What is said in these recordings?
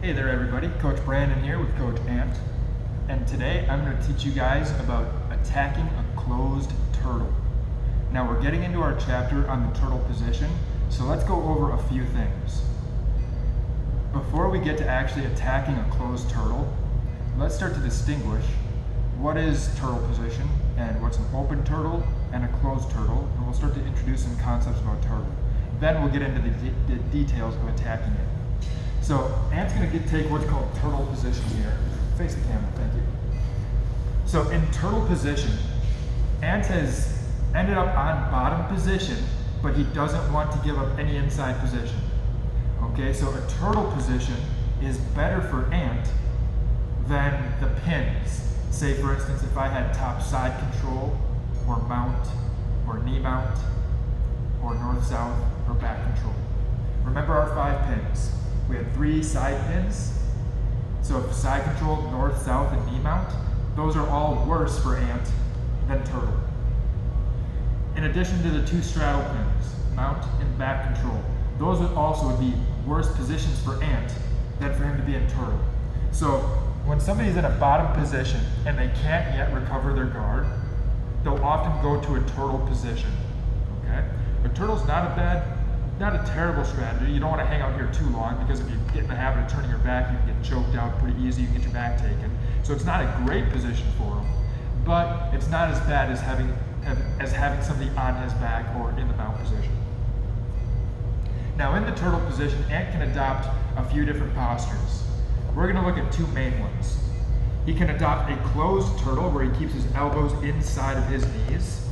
Hey there everybody, Coach Brandon here with Coach Ant, and today I'm going to teach you guys about attacking a closed turtle. Now we're getting into our chapter on the turtle position, so let's go over a few things. Before we get to actually attacking a closed turtle, let's start to distinguish what is turtle position and what's an open turtle and a closed turtle, and we'll start to introduce some concepts about turtle. Then we'll get into the details of attacking it. So Ant's going to take what's called turtle position here. Face the camera, thank you. So in turtle position, Ant has ended up on bottom position, but he doesn't want to give up any inside position. Okay, so a turtle position is better for Ant than the pins. Say for instance, if I had top side control, or mount, or knee mount, or north-south, or back control. Remember our 5 pins. We had 3 side pins. So if side control, north, south, and knee mount, those are all worse for Ant than turtle. In addition to the 2 straddle pins, mount and back control, those would also be worse positions for Ant than for him to be in turtle. So when somebody's in a bottom position and they can't yet recover their guard, they'll often go to a turtle position. Okay? A turtle's not a terrible strategy. You don't want to hang out here too long, because if you get in the habit of turning your back, you can get choked out pretty easy. You can get your back taken. So it's not a great position for him, but it's not as bad as having somebody on his back or in the mount position. Now in the turtle position, Ant can adopt a few different postures. We're going to look at 2 main ones. He can adopt a closed turtle where he keeps his elbows inside of his knees.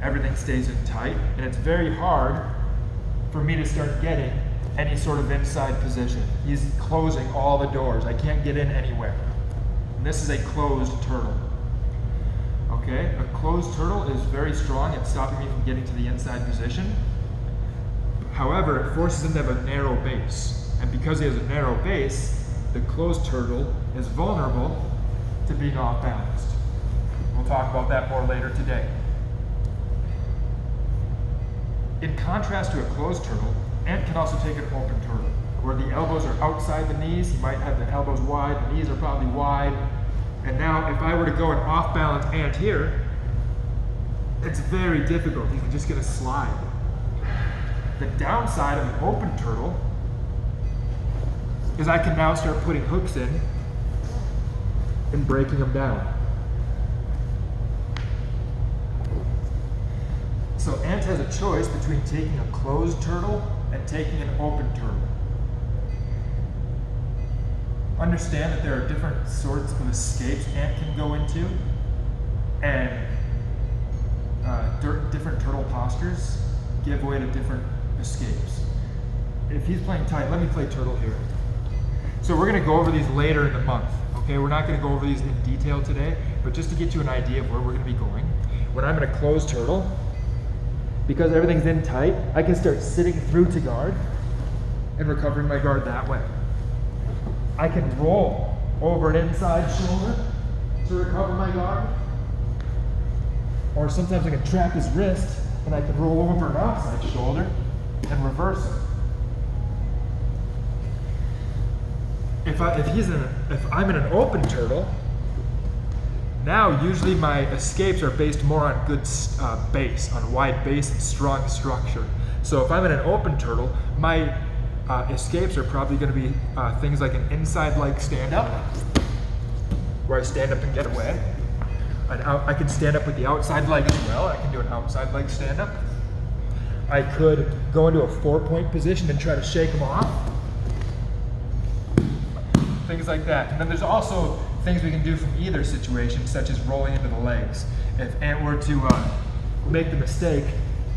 Everything stays in tight, and it's very hard for me to start getting any sort of inside position. He's closing all the doors. I can't get in anywhere. And this is a closed turtle. Okay, a closed turtle is very strong at stopping me from getting to the inside position. However, it forces him to have a narrow base. And because he has a narrow base, the closed turtle is vulnerable to being off balanced. We'll talk about that more later today. In contrast to a closed turtle, Ant can also take an open turtle, where the elbows are outside the knees. He might have the elbows wide, the knees are probably wide. And now if I were to go an off-balance Ant here, it's very difficult. He's just going to slide. The downside of an open turtle is I can now start putting hooks in and breaking them down. So Ant has a choice between taking a closed turtle and taking an open turtle. Understand that there are different sorts of escapes Ant can go into, and different turtle postures give way to different escapes. If he's playing tight, let me play turtle here. So we're going to go over these later in the month. Okay, we're not going to go over these in detail today, but just to get you an idea of where we're going to be going. When I'm in a closed turtle, because everything's in tight, I can start sitting through to guard and recovering my guard that way. I can roll over an inside shoulder to recover my guard. Or sometimes I can trap his wrist and I can roll over an outside shoulder and reverse it. If I'm in an open turtle, now usually my escapes are based more on good base, on wide base and strong structure. So if I'm in an open turtle, my escapes are probably going to be things like an inside leg stand-up, where I stand up and get away. I can stand up with the outside leg as well. I can do an outside leg stand-up. I could go into a 4-point position and try to shake them off. Things like that. And then there's also things we can do from either situation, such as rolling into the legs. If Ant were to make the mistake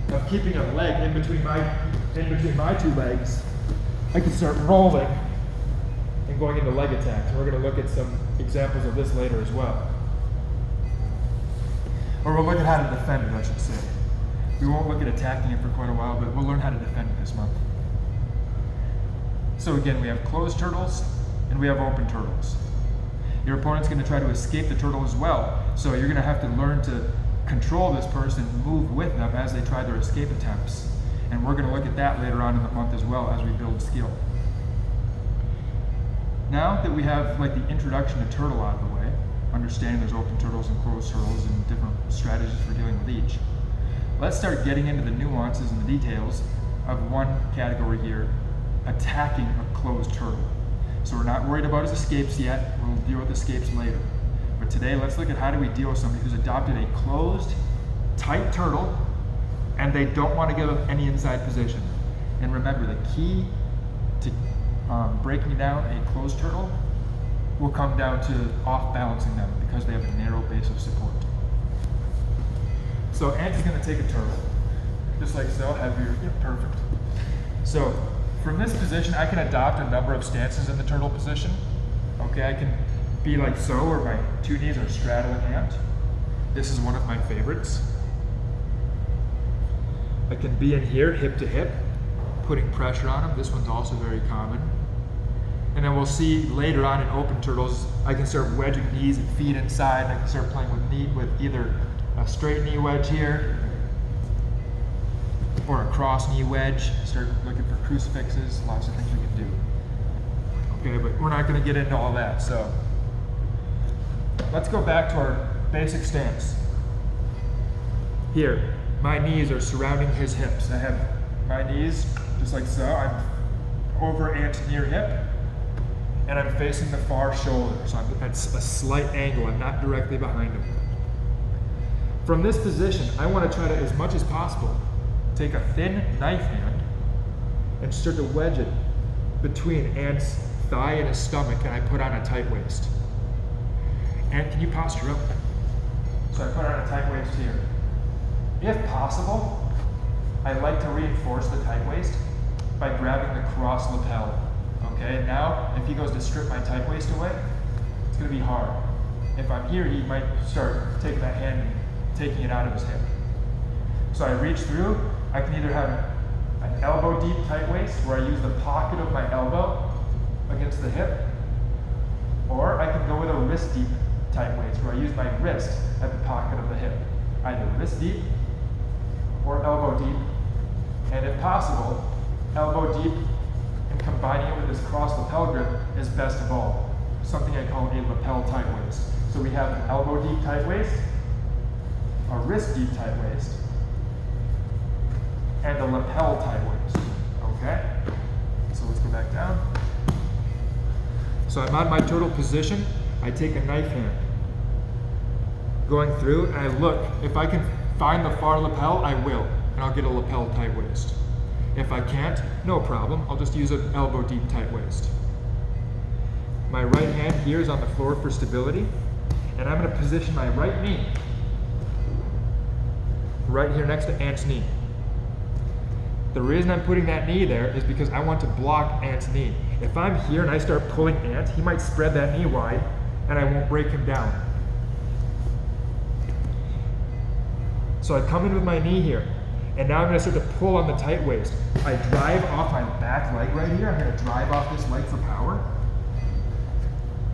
of keeping a leg in between my 2 legs, I can start rolling and going into leg attacks. And we're going to look at some examples of this later as well. Or we'll look at how to defend it, I should say. We won't look at attacking it for quite a while, but we'll learn how to defend it this month. So again, we have closed turtles and we have open turtles. Your opponent's going to try to escape the turtle as well. So you're going to have to learn to control this person, move with them as they try their escape attempts. And we're going to look at that later on in the month as well as we build skill. now that we have like the introduction to turtle out of the way, understanding there's open turtles and closed turtles and different strategies for dealing with each, let's start getting into the nuances and the details of one category here, attacking a closed turtle. So we're not worried about his escapes yet, we'll deal with escapes later. But today, let's look at how do we deal with somebody who's adopted a closed, tight turtle, and they don't want to give up any inside position. And remember, the key to breaking down a closed turtle will come down to off-balancing them because they have a narrow base of support. So Ant is going to take a turtle, just like so, have your, perfect. So from this position, I can adopt a number of stances in the turtle position. Okay, I can be like so, where my two knees are straddling Ant. This is one of my favorites. I can be in here, hip to hip, putting pressure on him. This one's also very common. And then we'll see later on in open turtles, I can start wedging knees and feet inside. I can start playing with either a straight knee wedge here, or a cross knee wedge. Start looking for crucifixes, lots of things we can do. Okay, but we're not going to get into all that. So let's go back to our basic stance. Here, my knees are surrounding his hips. I have my knees just like so. I'm over Ant's near hip, and I'm facing the far shoulder. So I'm at a slight angle. I'm not directly behind him. From this position, I want to try to, as much as possible, take a thin knife hand and start to wedge it between Ant's thigh and his stomach, and I put on a tight waist. Ant, can you posture up? So I put on a tight waist here. If possible, I like to reinforce the tight waist by grabbing the cross lapel. Okay, now if he goes to strip my tight waist away, it's going to be hard. If I'm here, he might start taking that hand and taking it out of his hip. So I reach through. I can either have an elbow deep tight waist where I use the pocket of my elbow against the hip, or I can go with a wrist deep tight waist where I use my wrist at the pocket of the hip. Either wrist deep or elbow deep, and if possible, elbow deep and combining it with this cross lapel grip is best of all, something I call a lapel tight waist. So we have an elbow deep tight waist, a wrist deep tight waist, and a lapel tight waist. Okay? So let's go back down. So I'm on my turtle position. I take a knife hand, going through, and I look. If I can find the far lapel, I will, and I'll get a lapel tight waist. If I can't, no problem. I'll just use an elbow deep tight waist. My right hand here is on the floor for stability, and I'm going to position my right knee right here next to Ant's knee. The reason I'm putting that knee there is because I want to block Ant's knee. If I'm here and I start pulling Ant, he might spread that knee wide and I won't break him down. So I come in with my knee here, and now I'm going to start to pull on the tight waist. I drive off my back leg right here. I'm going to drive off this leg for power.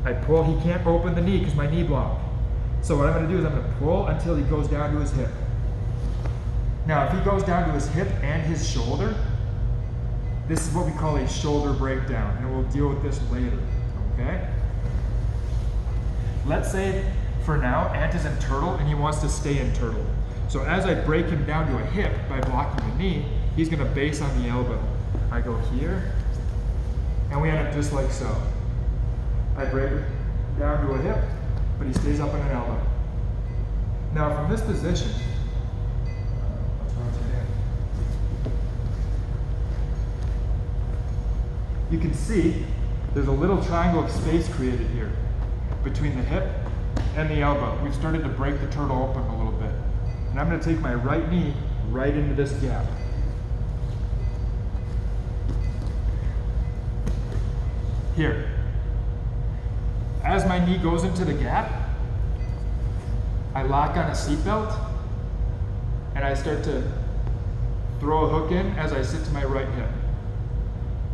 I pull. He can't open the knee because my knee blocked. So what I'm going to do is I'm going to pull until he goes down to his hip. Now, if he goes down to his hip and his shoulder, this is what we call a shoulder breakdown, and we'll deal with this later, okay? Let's say, for now, Ant is in turtle and he wants to stay in turtle. So as I break him down to a hip by blocking the knee, he's going to base on the elbow. I go here, and we end up just like so. I break him down to a hip, but he stays up on an elbow. Now, from this position, you can see there's a little triangle of space created here between the hip and the elbow. We've started to break the turtle open a little bit. And I'm going to take my right knee right into this gap. Here. As my knee goes into the gap, I lock on a seatbelt and I start to throw a hook in as I sit to my right hip.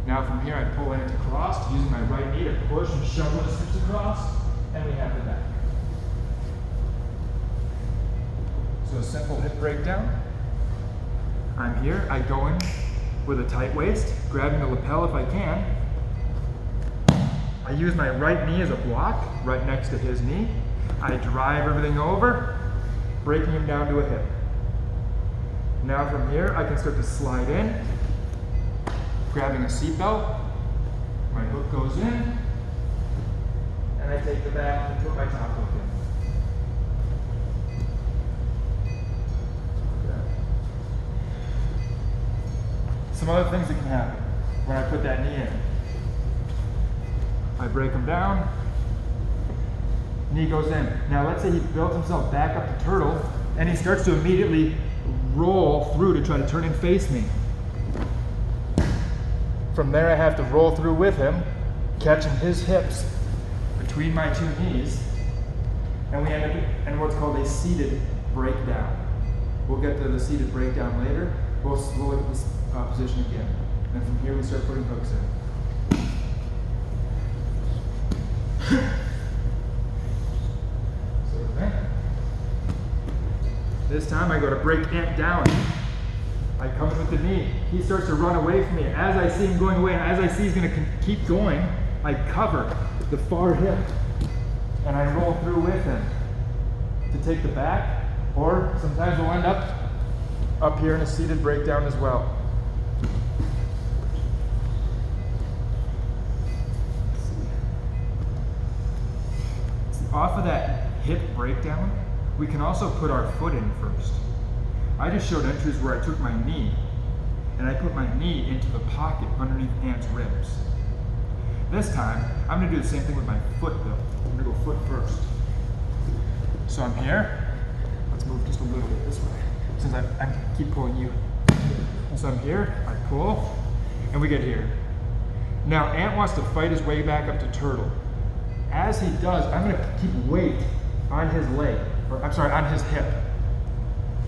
Now from here I pull Ant across using my right knee to push and shovel his hips across, and we have the back. So a simple hip breakdown. I'm here, I go in with a tight waist, grabbing the lapel if I can. I use my right knee as a block, right next to his knee. I drive everything over, breaking him down to a hip. Now from here, I can start to slide in, grabbing a seatbelt. My hook goes in, and I take the back and put my top hook in. Some other things that can happen when I put that knee in. I break him down, knee goes in. Now let's say he built himself back up to turtle, and he starts to immediately roll through to try to turn and face me. From there I have to roll through with him, catching his hips between my two knees, and we end up in what's called a seated breakdown. We'll get to the seated breakdown later. We'll look at this position again. And from here we start putting hooks in. This time I go to break Ant down. I come in with the knee. He starts to run away from me. As I see him going away, and as I see he's going to keep going, I cover the far hip and I roll through with him to take the back, or sometimes we'll end up here in a seated breakdown as well. Off of that hip breakdown, we can also put our foot in first. I just showed entries where I took my knee and I put my knee into the pocket underneath Ant's ribs. This time, I'm going to do the same thing with my foot though. I'm going to go foot first. So I'm here. Let's move just a little bit this way, since I keep pulling you. So I'm here, I pull, and we get here. Now Ant wants to fight his way back up to turtle. As he does, I'm going to keep weight on his leg, or I'm sorry, on his hip.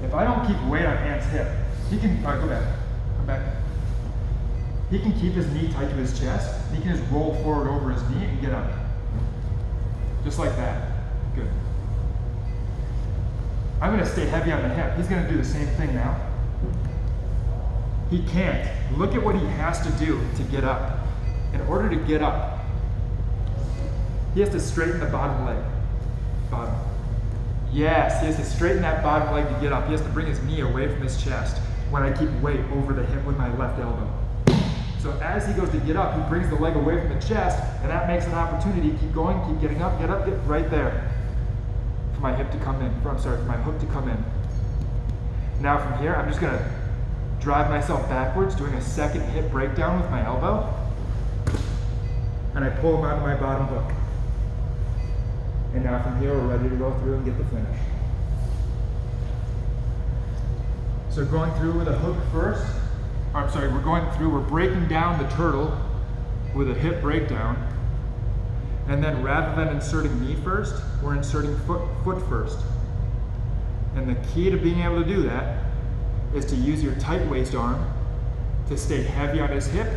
If I don't keep weight on Ant's hip, he can, all right, go back, come back. He can keep his knee tight to his chest. He can just roll forward over his knee and get up. Just like that. Good. I'm going to stay heavy on the hip. He's going to do the same thing now. He can't. Look at what he has to do to get up. In order to get up, he has to straighten the bottom leg. Bottom. Yes, he has to straighten that bottom leg to get up. He has to bring his knee away from his chest when I keep weight over the hip with my left elbow. So as he goes to get up, he brings the leg away from the chest, and that makes an opportunity to keep going, keep getting up, get right there. For my hip to come in, for my hook to come in. Now from here, I'm just going to drive myself backwards, doing a second hip breakdown with my elbow, and I pull him out of my bottom hook. And now from here, we're ready to go through and get the finish. So going through with a hook first, we're breaking down the turtle with a hip breakdown. And then rather than inserting knee first, we're inserting foot first. And the key to being able to do that is to use your tight waist arm to stay heavy on his hip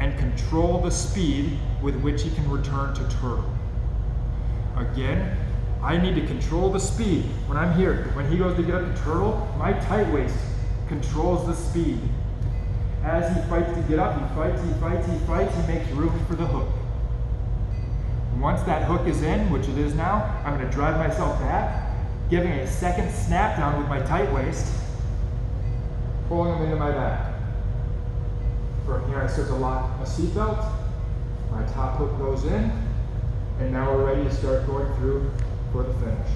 and control the speed with which he can return to turtle. Again, I need to control the speed. When I'm here, when he goes to get up to turtle, my tight waist controls the speed. As he fights to get up, he fights, he makes room for the hook. Once that hook is in, which it is now, I'm going to drive myself back, giving a second snap down with my tight waist, pulling him into my back. From here, I start to lock a seatbelt, my top hook goes in, and now we're ready to start going through for the finish.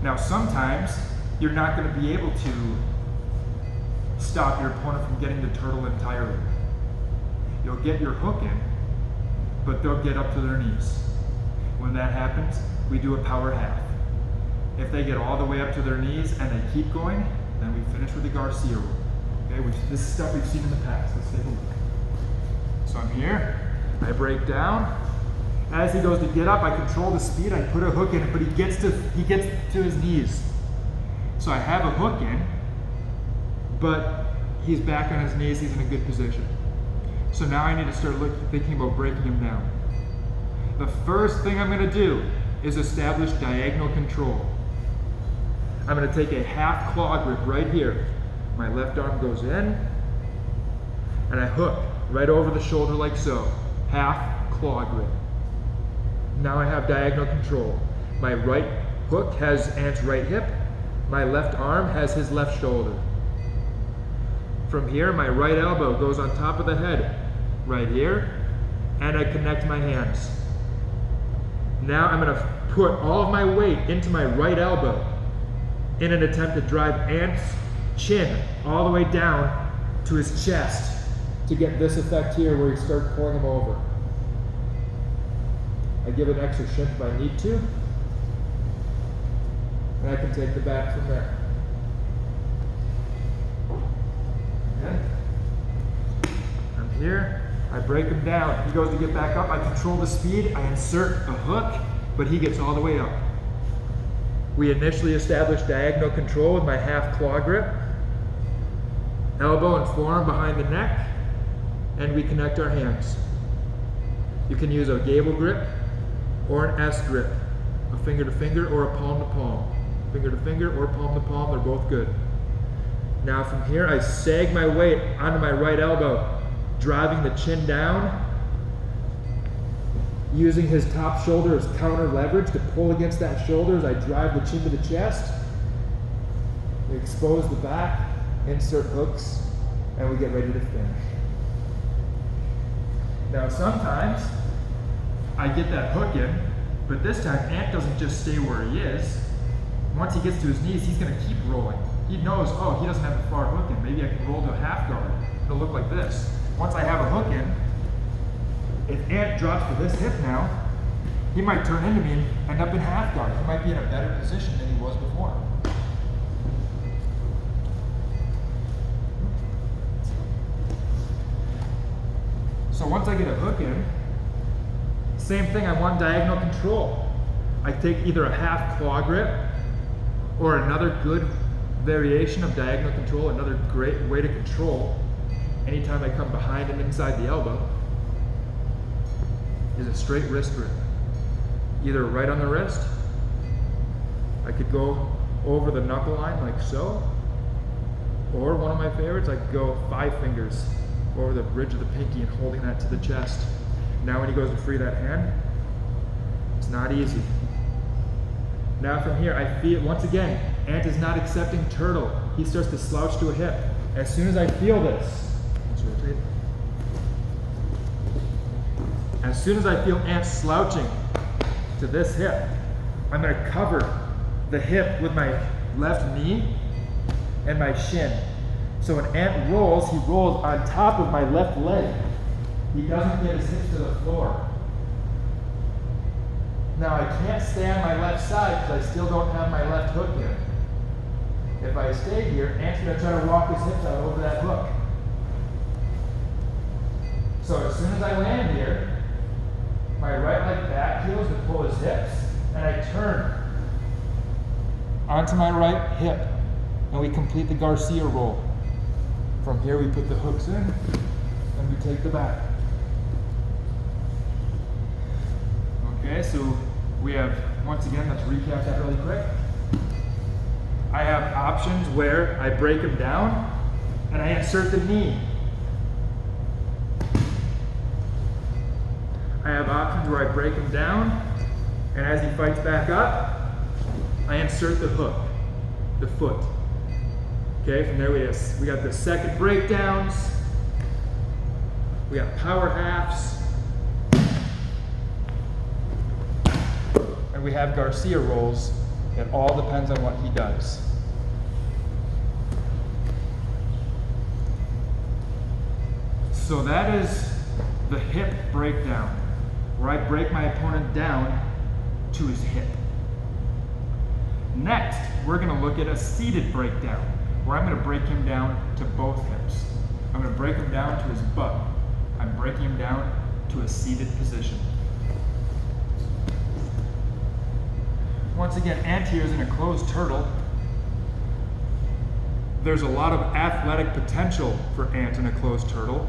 Now sometimes you're not going to be able to stop your opponent from getting the turtle entirely. You'll get your hook in, but they'll get up to their knees. When that happens, we do a power half. If they get all the way up to their knees and they keep going, then we finish with the Garcia rule. Okay, this is stuff we've seen in the past. Let's take a look. So I'm here, I break down. As he goes to get up, I control the speed, I put a hook in, but he gets to his knees. So I have a hook in, but he's back on his knees, he's in a good position. So now I need to start thinking about breaking him down. The first thing I'm going to do is establish diagonal control. I'm going to take a half claw grip right here. My left arm goes in, and I hook right over the shoulder like so, half claw grip. Now I have diagonal control. My right hook has Ant's right hip, my left arm has his left shoulder. From here, my right elbow goes on top of the head, right here, and I connect my hands. Now I'm gonna put all of my weight into my right elbow in an attempt to drive Ant's chin all the way down to his chest to get this effect here where you start pulling him over. I give an extra shift if I need to, and I can take the back from there. Okay. I'm here, I break him down. He goes to get back up, I control the speed, I insert a hook, but he gets all the way up. We initially establish diagonal control with my half claw grip, elbow and forearm behind the neck, and we connect our hands. You can use a gable grip or an S grip, a finger to finger or a palm to palm. Finger to finger or palm to palm, they're both good. Now from here, I sag my weight onto my right elbow, driving the chin down, using his top shoulder as counter leverage to pull against that shoulder as I drive the chin to the chest. We expose the back, insert hooks, and we get ready to finish. Now sometimes I get that hook in, but this time Ant doesn't just stay where he is. Once he gets to his knees, he's gonna keep rolling. He knows, oh, he doesn't have a far hook in. Maybe I can roll to a half guard. It'll look like this. Once I have a hook in, if Ant drops to this hip now, he might turn into me and end up in half guard. He might be in a better position than he was before. So once I get a hook in, same thing, I want diagonal control. I take either a half claw grip or another good variation of diagonal control, another great way to control anytime I come behind and inside the elbow, is a straight wrist grip. Either right on the wrist, I could go over the knuckle line like so, or one of my favorites, I could go 5 fingers over the bridge of the pinky and holding that to the chest. Now when he goes to free that hand, it's not easy. Now from here, I feel, once again, Ant is not accepting turtle. He starts to slouch to a hip. As soon as I feel this, let's rotate. As soon as I feel Ant slouching to this hip, I'm gonna cover the hip with my left knee and my shin. So when Ant rolls, he rolls on top of my left leg. He doesn't get his hips to the floor. Now I can't stay on my left side because I still don't have my left hook here. If I stay here, Ant's going to try to walk his hips out over that hook. So as soon as I land here, my right leg back heels to pull his hips, and I turn onto my right hip, and we complete the Garcia roll. From here we put the hooks in, and we take the back. Okay, so we have, once again, let's recap that really quick. I have options where I break him down and I insert the knee. I have options where I break him down and as he fights back up, I insert the hook, the foot. Okay, from there we got the second breakdowns, we got power halves, and we have Garcia rolls. It all depends on what he does. So that is the hip breakdown, where I break my opponent down to his hip. Next, we're going to look at a seated breakdown, where I'm going to break him down to both hips. I'm going to break him down to his butt. I'm breaking him down to a seated position. Once again, Ant here is in a closed turtle. There's a lot of athletic potential for Ant in a closed turtle.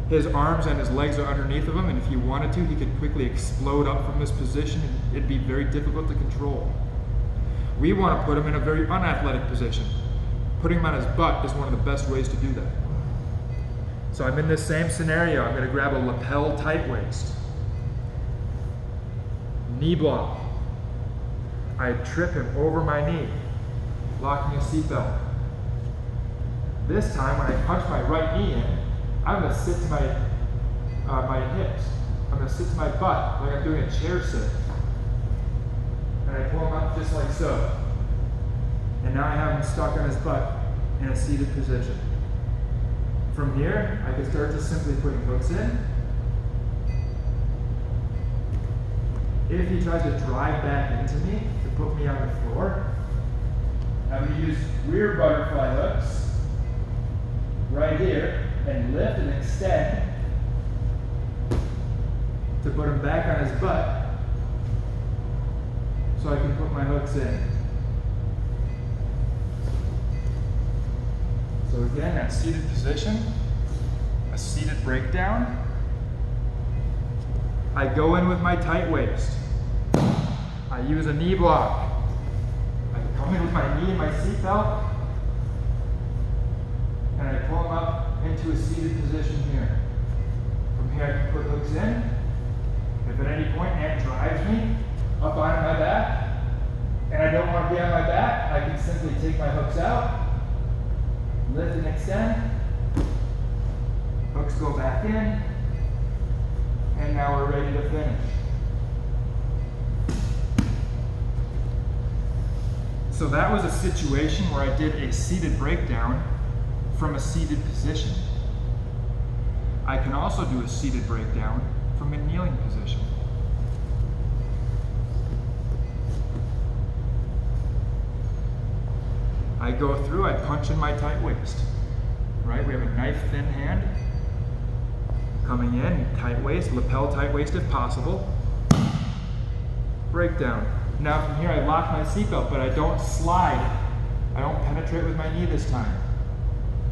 His arms and his legs are underneath of him, and if he wanted to, he could quickly explode up from this position, and it'd be very difficult to control. We want to put him in a very unathletic position. Putting him on his butt is one of the best ways to do that. So I'm in this same scenario. I'm going to grab a lapel tight waist. Knee block. I trip him over my knee, locking a seatbelt. This time, when I punch my right knee in, I'm going to sit to my hips. I'm going to sit to my butt like I'm doing a chair sit. And I pull him up just like so. And now I have him stuck on his butt in a seated position. From here, I can start just simply putting hooks in. If he tries to drive back into me to put me on the floor, I'm going to use rear butterfly hooks right here and lift and extend to put him back on his butt so I can put my hooks in. So again, that seated position, a seated breakdown. I go in with my tight waist. I use a knee block. I come in with my knee and my seatbelt, and I pull them up into a seated position here. From here I can put hooks in. If at any point Ant drives me up onto my back, and I don't want to be on my back, I can simply take my hooks out, lift and extend, hooks go back in, and now we're ready to finish. So that was a situation where I did a seated breakdown from a seated position. I can also do a seated breakdown from a kneeling position. I go through, I punch in my tight waist, right? We have a knife thin hand, coming in, tight waist, lapel tight waist if possible, breakdown. Now from here I lock my seatbelt, but I don't slide, I don't penetrate with my knee this time.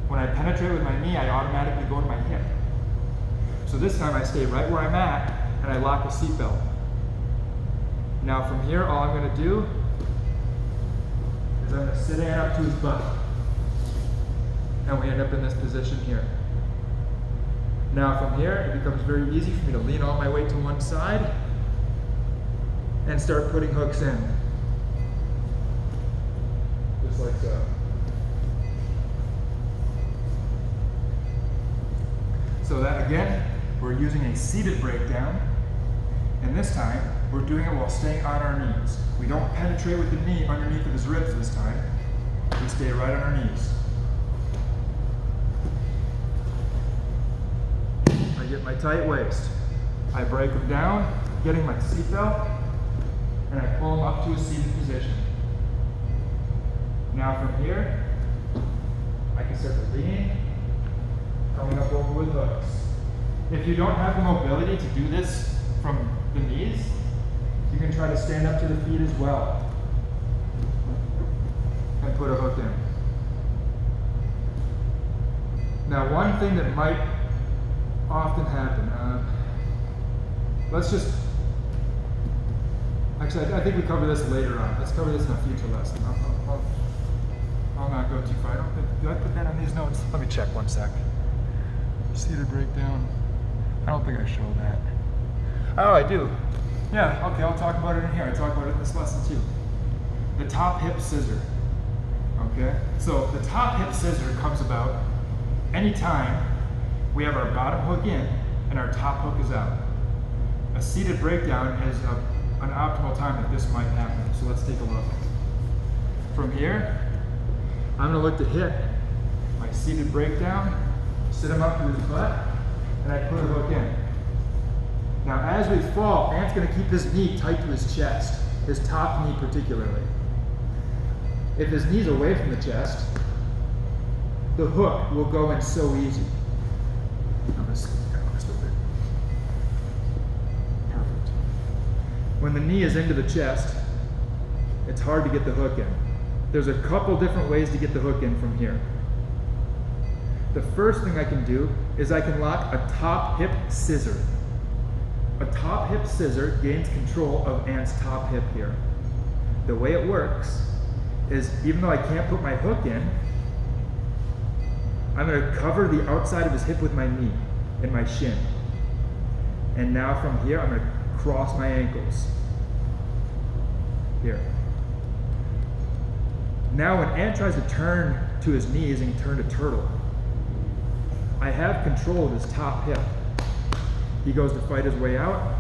When I penetrate with my knee, I automatically go to my hip. So this time I stay right where I'm at, and I lock the seatbelt. Now from here, all I'm going to do is I'm going to sit Ant up to his butt. And we end up in this position here. Now from here, it becomes very easy for me to lean all my weight to one side and start putting hooks in. Just like so. So that again, we're using a seated breakdown, and this time we're doing it while staying on our knees. We don't penetrate with the knee underneath of his ribs this time. We stay right on our knees. I get my tight waist. I break him down, getting my seatbelt, and I pull him up to a seated position. Now from here, I can start to lean, coming up over with hooks. If you don't have the mobility to do this from the knees, you can try to stand up to the feet as well and put a hook in. Now one thing that might often happen, actually I think we cover this later on. Let's cover this in a future lesson. I'll not go too far. I don't think, do I put that on these notes? Let me check one sec. Seated breakdown. I don't think I show that. Oh, I do. Yeah, okay, I'll talk about it in here. I talk about it in this lesson too. The top hip scissor. Okay? So the top hip scissor comes about anytime we have our bottom hook in and our top hook is out. A seated breakdown is an optimal time that this might happen. So let's take a look. From here, I'm going to look to hit my seated breakdown, sit him up to his butt, and I put a hook in. Now as we fall, Ant's going to keep his knee tight to his chest, his top knee particularly. If his knee's away from the chest, the hook will go in so easy. I'm going to slip it. Perfect. When the knee is into the chest, it's hard to get the hook in. There's a couple different ways to get the hook in from here. The first thing I can do is I can lock a top hip scissor. A top hip scissor gains control of Ant's top hip here. The way it works is, even though I can't put my hook in, I'm going to cover the outside of his hip with my knee and my shin. And now from here, I'm going to cross my ankles. Here. Now when Ant tries to turn to his knees and turn to turtle, I have control of his top hip. He goes to fight his way out.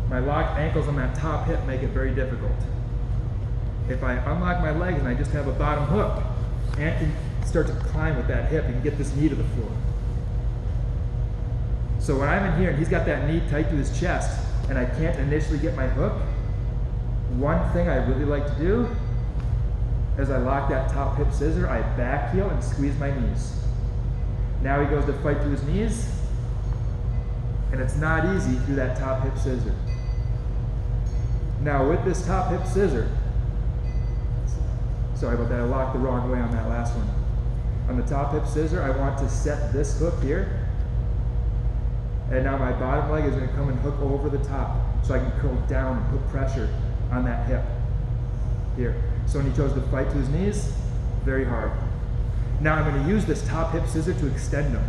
My locked ankles on that top hip make it very difficult. If I unlock my legs and I just have a bottom hook, Ant can start to climb with that hip and get this knee to the floor. So when I'm in here and he's got that knee tight to his chest and I can't initially get my hook, one thing I really like to do as I lock that top hip scissor, I back heel and squeeze my knees. Now he goes to fight through his knees, and it's not easy through that top hip scissor. Now with this top hip scissor, sorry about that, I locked the wrong way on that last one. On the top hip scissor, I want to set this hook here, and now my bottom leg is going to come and hook over the top, so I can curl down and put pressure on that hip here. So when he chose to fight to his knees, very hard. Now I'm going to use this top hip scissor to extend him.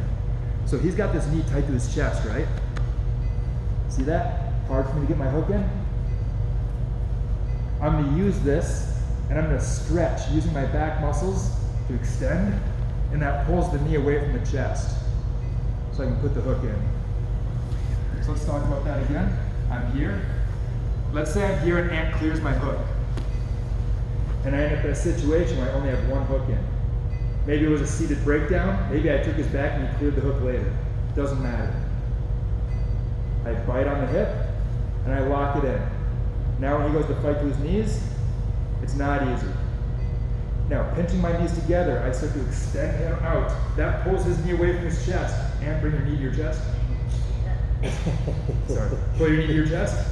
So he's got this knee tight to his chest, right? See that? Hard for me to get my hook in. I'm going to use this, and I'm going to stretch using my back muscles to extend, and that pulls the knee away from the chest, so I can put the hook in. So let's talk about that again. I'm here. Let's say I'm here and Ant clears my hook. And I end up in a situation where I only have one hook in. Maybe it was a seated breakdown. Maybe I took his back and he cleared the hook later. Doesn't matter. I bite on the hip and I lock it in. Now when he goes to fight to his knees, it's not easy. Now pinching my knees together, I start to extend him out. That pulls his knee away from his chest. And bring your knee to your chest. Sorry. Pull your knee to your chest.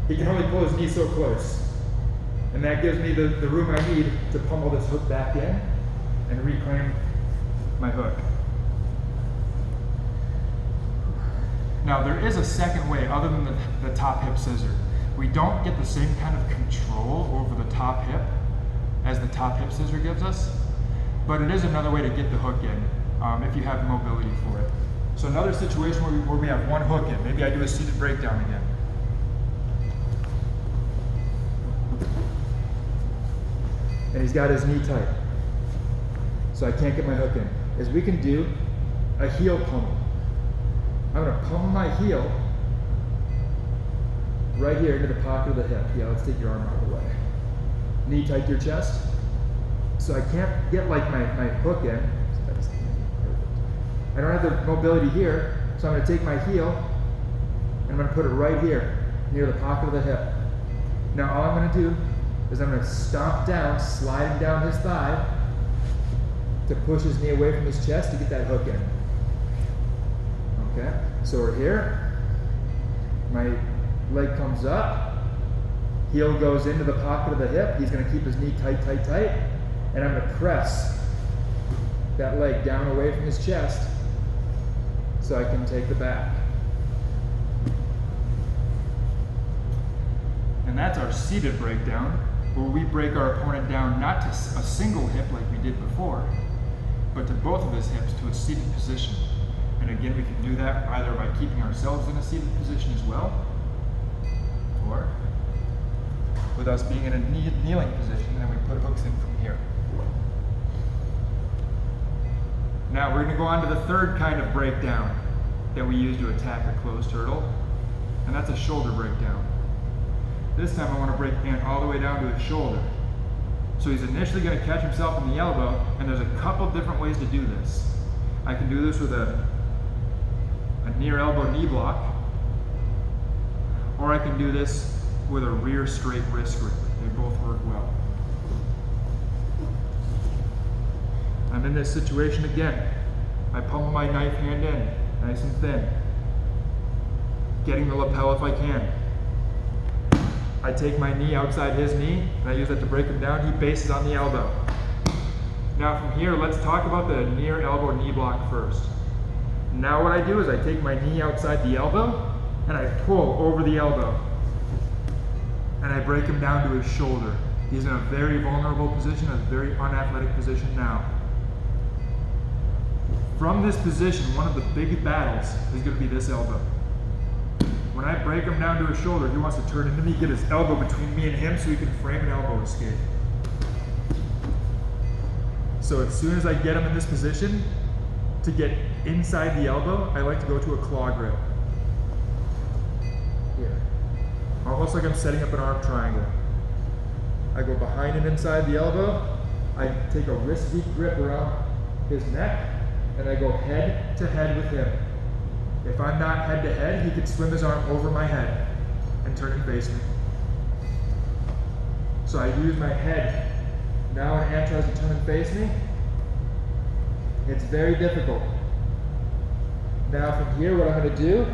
He can only pull his knee so close. And that gives me the room I need to pummel this hook back in and reclaim my hook. Now there is a second way other than the top hip scissor. We don't get the same kind of control over the top hip as the top hip scissor gives us, but it is another way to get the hook in if you have mobility for it. So another situation where we have one hook in, maybe I do a seated breakdown again. And he's got his knee tight, so I can't get my hook in, is we can do a heel pummel. I'm going to pummel my heel right here into the pocket of the hip. Yeah, let's take your arm out of the way. Knee tight to your chest. So I can't get like my hook in. I don't have the mobility here, so I'm going to take my heel and I'm going to put it right here near the pocket of the hip. Now all I'm going to do is I'm going to stomp down, sliding down his thigh to push his knee away from his chest to get that hook in. Okay, so we're here. My leg comes up. Heel goes into the pocket of the hip. He's going to keep his knee tight, tight, tight. And I'm going to press that leg down away from his chest so I can take the back. And that's our seated breakdown, where we break our opponent down not to a single hip like we did before, but to both of his hips to a seated position. And again, we can do that either by keeping ourselves in a seated position as well, or with us being in a kneeling position, and then we put hooks in from here. Now we're going to go on to the third kind of breakdown that we use to attack a closed turtle, and that's a shoulder breakdown. This time I want to break Ant all the way down to his shoulder. So he's initially going to catch himself in the elbow, and there's a couple different ways to do this. I can do this with a near elbow knee block, or I can do this with a rear straight wrist grip. They both work well. I'm in this situation again. I pummel my knife hand in, nice and thin, getting the lapel if I can. I take my knee outside his knee, and I use that to break him down. He bases on the elbow. Now from here, let's talk about the near elbow knee block first. Now what I do is I take my knee outside the elbow, and I pull over the elbow. And I break him down to his shoulder. He's in a very vulnerable position, a very unathletic position now. From this position, one of the big battles is going to be this elbow. When I break him down to his shoulder, he wants to turn into me, get his elbow between me and him so he can frame an elbow escape. So as soon as I get him in this position, to get inside the elbow, I like to go to a claw grip. Here. Almost like I'm setting up an arm triangle. I go behind and inside the elbow, I take a wrist deep grip around his neck, and I go head to head with him. If I'm not head to head, he can swim his arm over my head and turn and face me. So I use my head. Now when Ant tries to turn and face me, it's very difficult. Now from here, what I'm going to do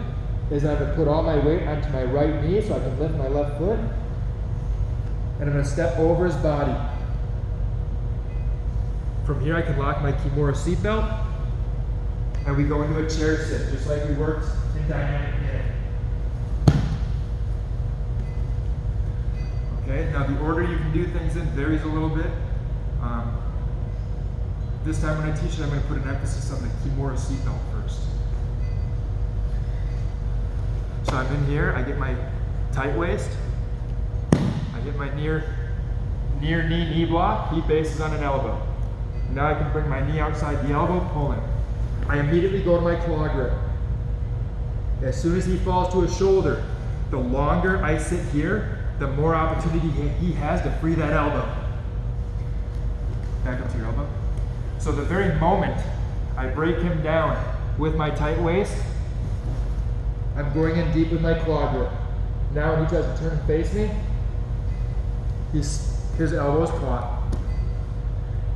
is I'm going to put all my weight onto my right knee so I can lift my left foot. And I'm going to step over his body. From here, I can lock my Kimura seatbelt. And we go into a chair sit, just like we worked in dynamic knitting. Okay, now the order you can do things in varies a little bit. This time when I teach it, I'm going to put an emphasis on the Kimura seatbelt first. So I'm in here, I get my tight waist, I get my near knee block, he bases on an elbow. Now I can bring my knee outside the elbow, pulling. I immediately go to my claw grip. As soon as he falls to his shoulder, the longer I sit here, the more opportunity he has to free that elbow. Back up to your elbow. So the very moment I break him down with my tight waist, I'm going in deep with my claw grip. Now when he tries to turn and face me, his elbow is caught.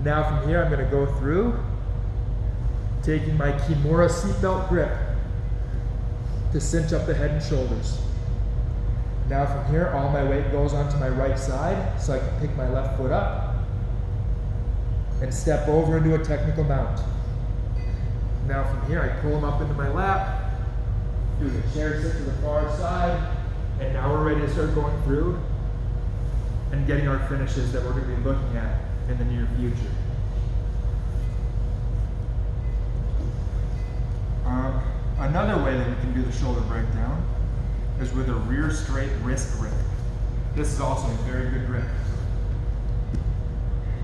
Now from here I'm going to go through, taking my Kimura seatbelt grip to cinch up the head and shoulders. Now from here, all my weight goes onto my right side so I can pick my left foot up and step over into a technical mount. Now from here, I pull him up into my lap, do the chair sit to the far side, and now we're ready to start going through and getting our finishes that we're going to be looking at in the near future. Another way that we can do the shoulder breakdown is with a rear straight wrist grip. This is also a very good grip.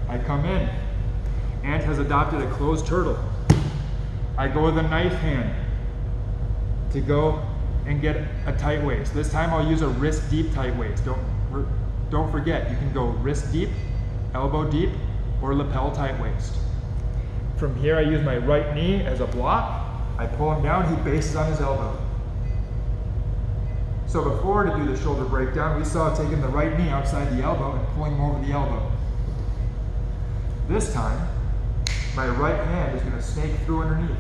I come in. Ant has adopted a closed turtle. I go with a knife hand to go and get a tight waist. This time I'll use a wrist deep tight waist. Don't forget, you can go wrist deep, elbow deep, or lapel tight waist. From here I use my right knee as a block. I pull him down, he bases on his elbow. So before, to do the shoulder breakdown, we saw taking the right knee outside the elbow and pulling him over the elbow. This time, my right hand is going to snake through underneath.